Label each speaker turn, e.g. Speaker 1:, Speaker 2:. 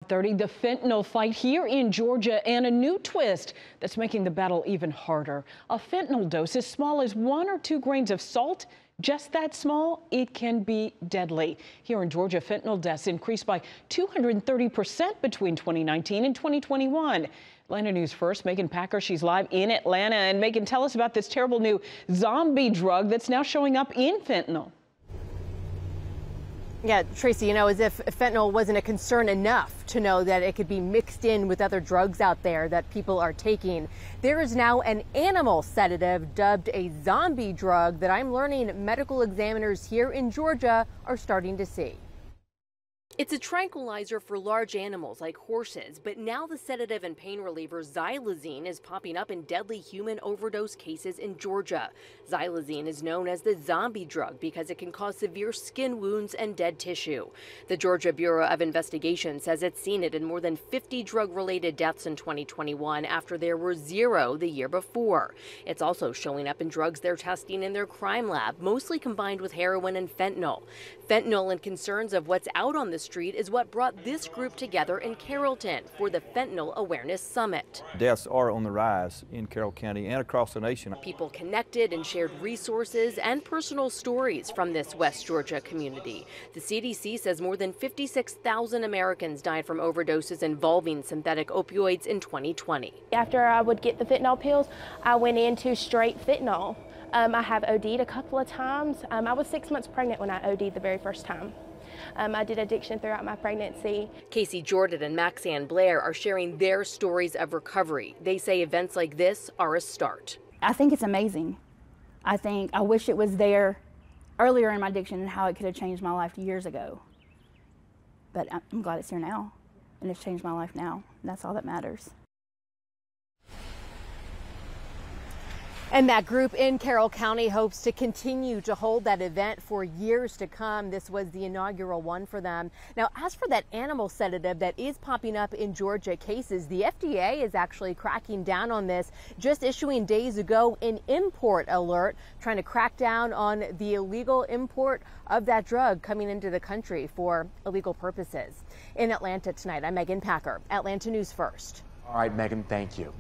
Speaker 1: 1:30, the fentanyl fight here in Georgia and a new twist that's making the battle even harder. A fentanyl dose as small as 1 or 2 grains of salt, just that small, it can be deadly. Here in Georgia, fentanyl deaths increased by 230% between 2019 and 2021. Atlanta News First, Megan Packer, she's live in Atlanta. And Megan, tell us about this terrible new zombie drug that's now showing up in fentanyl.
Speaker 2: Yeah, Tracy, as if fentanyl wasn't a concern enough to know that it could be mixed in with other drugs out there that people are taking. There is now an animal sedative dubbed a zombie drug that I'm learning medical examiners here in Georgia are starting to see. It's a tranquilizer for large animals like horses, but now the sedative and pain reliever xylazine is popping up in deadly human overdose cases in Georgia. Xylazine is known as the zombie drug because it can cause severe skin wounds and dead tissue. The Georgia Bureau of Investigation says it's seen it in more than 50 drug-related deaths in 2021 after there were 0 the year before. It's also showing up in drugs they're testing in their crime lab, mostly combined with heroin and fentanyl. Fentanyl and concerns of what's out on the street is what brought this group together in Carrollton for the Fentanyl Awareness Summit.
Speaker 3: Deaths are on the rise in Carroll County and across the nation.
Speaker 2: People connected and shared resources and personal stories from this West Georgia community. The CDC says more than 56,000 Americans died from overdoses involving synthetic opioids in 2020.
Speaker 4: After I would get the fentanyl pills, I went into straight fentanyl. I have OD'd a couple of times. I was 6 months pregnant when I OD'd the very first time. I did addiction throughout my pregnancy.
Speaker 2: Casey Jordan and Maxanne Blair are sharing their stories of recovery. They say events like this are a start.
Speaker 5: I think it's amazing. I wish it was there earlier in my addiction and how it could have changed my life years ago. But I'm glad it's here now, and it's changed my life now. And that's all that matters.
Speaker 2: And that group in Carroll County hopes to continue to hold that event for years to come. This was the inaugural one for them. Now, as for that animal sedative that is popping up in Georgia cases, the FDA is actually cracking down on this, just issuing days ago an import alert, trying to crack down on the illegal import of that drug coming into the country for illegal purposes. In Atlanta tonight, I'm Megan Packer, Atlanta News First.
Speaker 6: All right, Megan, thank you.